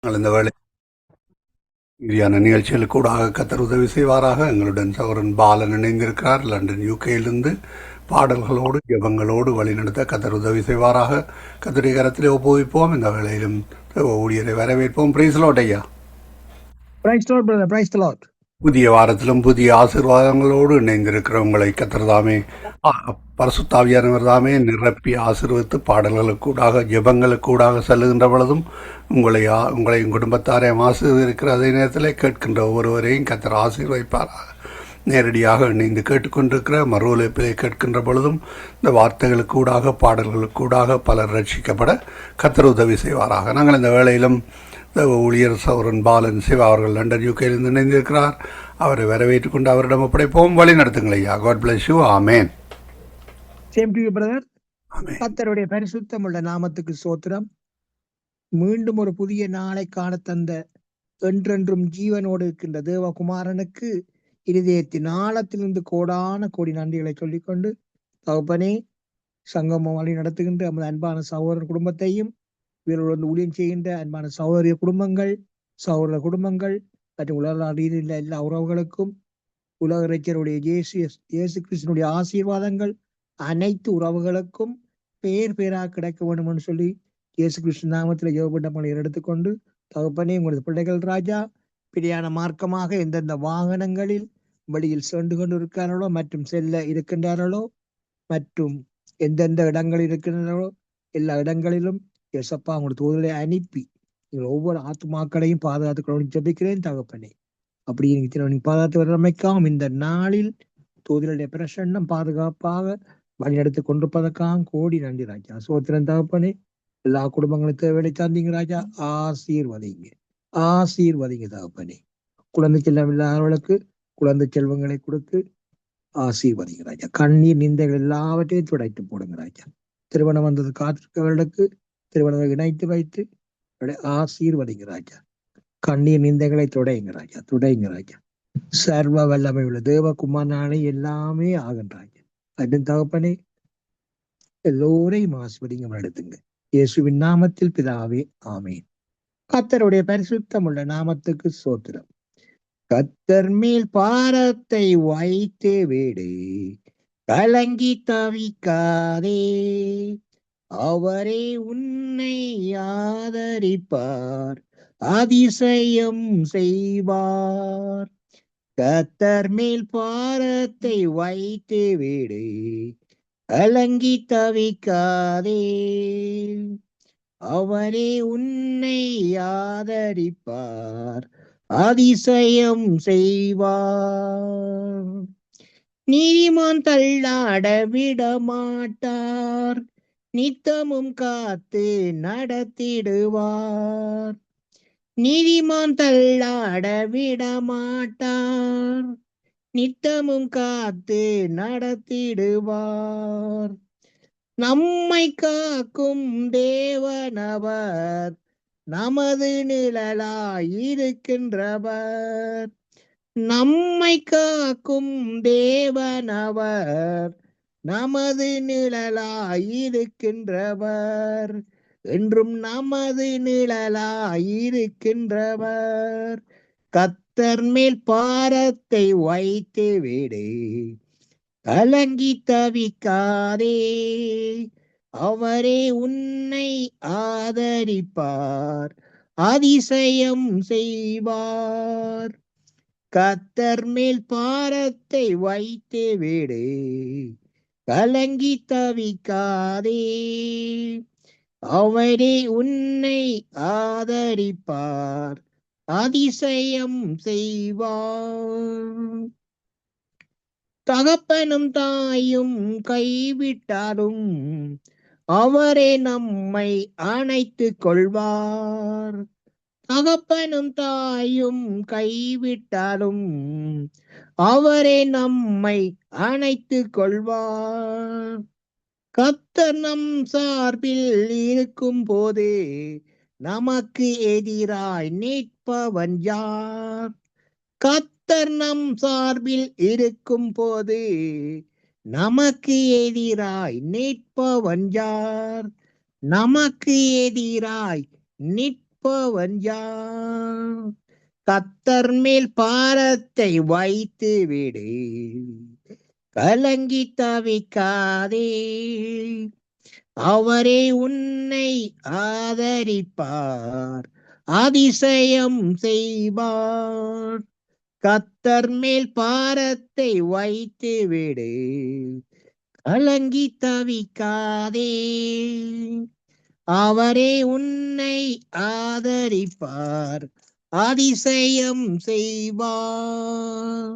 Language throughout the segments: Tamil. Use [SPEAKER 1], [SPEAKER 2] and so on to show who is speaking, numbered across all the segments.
[SPEAKER 1] இந்த வேலையான நிகழ்ச்சிகளுக்கு கூடாக கத்தர் உதவி செய்வாராக. எங்களுடன் சௌரன் பாலன் இணைந்திருக்கிறார் லண்டன் யூகேயிலிருந்து. பாடல்களோடு ஜெபங்களோடு வழிநடத்த கத்தர் உதவி செய்வாராக. கத்தருடைய கரத்திலே ஒப்புவிப்போம். இந்த வேளையிலும் ஊழியரை வரவேற்போம். பிரைஸ் லார்ட் ஐயா.
[SPEAKER 2] Praise lord brother, praise the lord.
[SPEAKER 1] புதிய வாரத்திலும் புதிய ஆசீர்வாதங்களோடு இணைந்திருக்கிற உங்களை கத்தர் தாமே பரிசுத்தாவியானவர் தாமே நிரப்பி ஆசீர்வதித்து பாடல்களுக்கூடாக ஜெபங்களுக்கூடாக செல்லுகின்ற பொழுதும் உங்களையும் குடும்பத்தாரையும் ஆசீர்வதிக்கிற அதே நேரத்தில் கேட்கின்ற ஒவ்வொருவரையும் கத்தர் ஆசீர்வதிப்பாராக. நேரடியாக இணைந்து கேட்டுக்கொண்டிருக்கிற மறுவலைப்பிலே கேட்கின்ற பொழுதும் இந்த வார்த்தைகளுக்கூடாக பாடல்களுக்கூடாக பலர் ரட்சிக்கப்பட கத்தர் உதவி செய்வாராக. நாங்கள் இந்த வேளையிலும் ஊழியர் சௌரன் பாலன் சிவா அவர்கள் லண்டன் யூகேயிலிருந்து இணைந்திருக்கிறார். அவரை வரவேற்றுக் கொண்டு அவரிடம் ஒப்படைப்போம். வழி நடத்துங்கள் ஐயா. God bless you. ஆமேன்.
[SPEAKER 2] Same to you brother. கர்த்தருடைய பரிசுத்தம் உள்ள நாமத்துக்கு ஸ்தோத்திரம். மீண்டும் ஒரு புதிய நாளை காண தந்த என்றென்றும் ஜீவனோடு இருக்கின்ற தேவகுமாரனுக்கு இருதயத்தின் ஆழத்திலிருந்து கோடான கோடி நன்றிகளை சொல்லிக்கொண்டு, தகப்பனே, சங்கமம் வழி நடத்துகின்ற நமது அன்பான சகோதரர் குடும்பத்தையும், இவர்கள் ஊழியம் செய்கின்ற அன்பான சகோதரிய குடும்பங்கள், சகோதர குடும்பங்கள் மற்றும் உலகில் எல்லா உறவுகளுக்கும் உலக இறைச்சருடைய இயேசு கிறிஸ்தனுடைய ஆசீர்வாதங்கள் அனைத்து உறவுகளுக்கும் பேர் பேராக கிடைக்க வேண்டும் என்று சொல்லி இயேசு கிறிஸ்து நாமத்தில் ஜெபப்பட்டங்களை எடுத்துக்கொண்டு, தகப்பனே, உங்களது பிள்ளைகள் ராஜா பிரியான மார்க்கமாக எந்தெந்த வாகனங்களில் வழியில் சென்று கொண்டு இருக்கிறார்களோ மற்றும் செல்ல இருக்கின்றார்களோ மற்றும் எந்தெந்த இடங்களில் இருக்கின்றனோ எல்லா இடங்களிலும் எசப்பா உங்களுக்கு தூதரை அனுப்பி நீங்கள் ஒவ்வொரு ஆத்மாக்களையும் பாதுகாத்துக்கணும்னு ஜெபிக்கிறேன் தகப்பனே. அப்படி நீங்க பாதுகாத்து வரமைக்காம இந்த நாளில் தூதருடைய பிரசன்னம் பாதுகாப்பாக வழிநடத்தி கொண்டிருப்பதற்காக கோடி நன்றி ராஜா. சோத்திரன் தகப்பனே, எல்லா குடும்பங்களும் தேவையை தந்தீங்க ராஜா. ஆசீர்வதிங்க தகப்பனே. குழந்தை செல்வம் இல்லாதவர்களுக்கு குழந்தை செல்வங்களை கொடுத்து ஆசீர்வதிங்க ராஜா. கண்ணீர் நிந்தைகள் எல்லாவற்றையும் துடைத்து போடுங்க ராஜா. திருமணம் வந்தது காத்திருக்கவர்களுக்கு திருமணத்தை இணைத்து வைத்து ஆசீர்வதிங்க ராஜா. கண்ணீர் நிந்தைகளை துடையுங்க ராஜா. சர்வ வல்லமை உள்ள தேவகுமாரனாலே எல்லாமே ஆகும் ராஜா. அதன் தகப்பனே, எல்லோரையும் ஆசீர்வதிங்க நடத்துங்க. இயேசுவின் நாமத்தில் பிதாவே, ஆமேன். கர்த்தருடைய பரிசுத்தம் உள்ள நாமத்துக்கு ஸ்தோத்திரம். கர்த்தர் மேல் பாரத்தை வைத்தே வீடு, கலங்கி தவிக்காதே, அவரே உன்னை ஆதரிப்பார், அதிசயம் செய்வார். கர்த்தர் மேல் பாரத்தை வைத்து விடு, கலங்கி தவிக்காதே, அவரே உன்னை ஆதரிப்பார், அதிசயம் செய்வார். நீதிமான் தள்ளாட விட மாட்டார், நித்தமும் காத்து நடத்திடுவார். நீதிமான் தள்ளாட விட மாட்டார், நித்தமும் காத்து நடத்திடுவார். நம்மை காக்கும் தேவனவர், நமது நிழலாயிருக்கின்றவர். நம்மை காக்கும் தேவனவர், நமது நிழலாயிருக்கின்றவர். என்றும் நமது நிழலாயிருக்கின்றவர். கர்த்தர் மேல் பாரத்தை வைத்து விடு, கலங்கி தவிக்காதே, அவரே உன்னை ஆதரிப்பார், அதிசயம் செய்வார். கர்த்தர் மேல் பாரத்தை வைத்து விடு, கலங்கி தவிக்காதே, அவரே உன்னை ஆதரிப்பார், அதிசயம் செய்வார். தகப்பனும் தாயும் கைவிட்டாலும் அவரே நம்மை அணைத்துக் கொள்வார். தகப்பனும் தாயும் கைவிட்டாலும் அவரே நம்மை அணைத்துக் கொள்வார். கர்த்தர் நம் சார்பில் இருக்கும் போது நமக்கு எதிராய் நிற்பவன் யார்? கர்த்தர் நம் சார்பில் இருக்கும் போது நமக்கு எதிராய் நிற்பவன் யார்? நமக்கு எதிராய் காப்பவன் யார்? கத்தர் மேல் பாரத்தை வைத்து விடு, கலங்கி தவிக்காதே. அவரே உன்னை ஆதரிப்பார், அதிசயம் செய்வார். கத்தர் மேல் பாரத்தை வைத்து விடு, கலங்கி தவிக்காதே. அவரே உன்னை ஆதரிப்பார், அதிசயம் செய்வார்.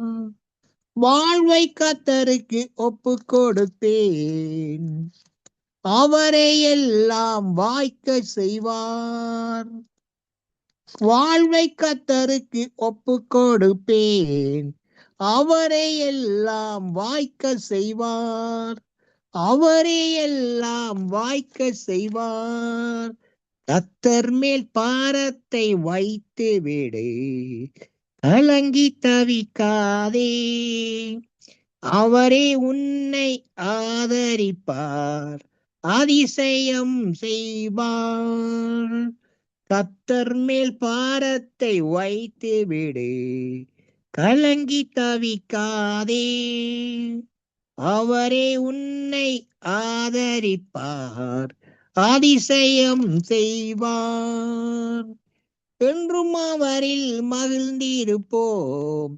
[SPEAKER 2] வாழ்வை கத்தருக்கு ஒப்பு கொடுப்பேன், அவரை எல்லாம் வாய்க்க செய்வார். வாழ்வை கத்தருக்கு ஒப்பு கொடுப்பேன், அவரை எல்லாம் வாய்க்க செய்வார். அவரே எல்லாம் வாய்க்க செய்வார். கத்தர் மேல் பாரத்தை வைத்து விடு, கலங்கி தவிக்காதே. அவரே உன்னை ஆதரிப்பார், அதிசயம் செய்வார். கத்தர் மேல் பாரத்தை வைத்து விடு, கலங்கி தவிக்காதே. அவரே உன்னை ஆதரிப்பார், அதிசயம் செய்வார். என்றும் அவரில் மகிழ்ந்திருப்போம்,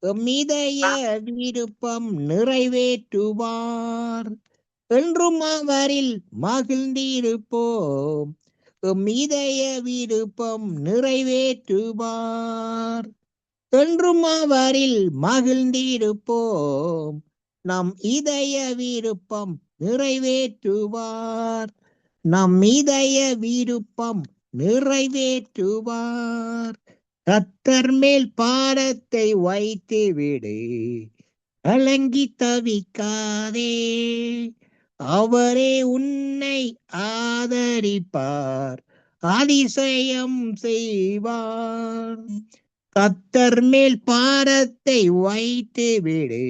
[SPEAKER 2] எம்மிதய விருப்பம் நிறைவேற்றுவார். என்றும் அவரில் மகிழ்ந்திருப்போம், எம்மிதய விருப்பம் நிறைவேற்றுவார். என்றும் அவரில் மகிழ்ந்திருப்போம், நம் இதய விருப்பம் நிறைவேற்றுவார். நம் இதய விருப்பம் நிறைவேற்றுவார். கத்தர் மேல் பாரத்தை வைத்து விடு, கலங்கி தவிக்காதே. அவரே உன்னை ஆதரிப்பார், அதிசயம் செய்வார். கத்தர் மேல் பாரத்தை வைத்து விடு,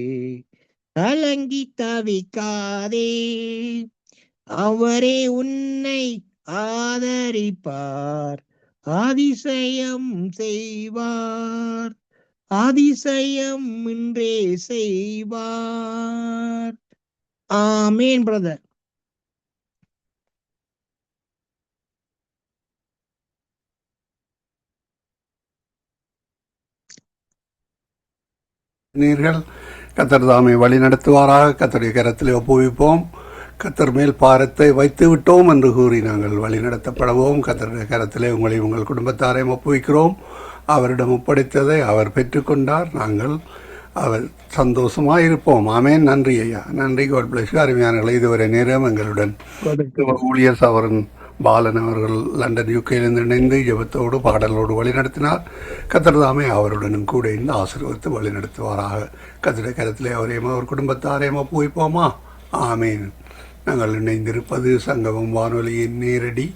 [SPEAKER 2] கலங்கி தவிக்காதே. அவரே உன்னை ஆதரிப்பார், அதிசயம் செய்வார். அதிசயம் இன்றே செய்வார். ஆமேன் பிரதர்.
[SPEAKER 1] நீர்கள் கத்தர் தாமே வழி நடத்துவாராக. கத்தருடைய கரத்திலே ஒப்புவிப்போம். கத்தர் மேல் பாரத்தை வைத்து விட்டோம் என்று கூறி நாங்கள் வழி நடத்தப்படவோம். கத்தருடைய கரத்திலே உங்களை உங்கள் குடும்பத்தாரையும் ஒப்புவிக்கிறோம். அவரிடம் ஒப்படைத்ததை அவர் பெற்றுக்கொண்டார். நாங்கள் அவர் சந்தோஷமாக இருப்போம். ஆமேன். நன்றி ஐயா, நன்றி. God bless you. அருமையானங்களை இதுவரை நேரம் எங்களுடன் ஊழியர் சவரன் பாலன் அவர்கள் லண்டன் யூகேயிலிருந்து இணைந்து ஜெபத்தோடு பாடலோடு வழிநடத்தினார். கத்தர் தாமே அவருடனும் கூட இந்த ஆசீர்வதித்து வழிநடத்துவாராக. கத்தருடைய கரத்திலே அவரையும் அவர் குடும்பத்தாரையும் ஒப்புவிப்போமா? ஆமேன். நாங்கள் இணைந்திருப்பது சங்கமம் வானொலியின் நேரடி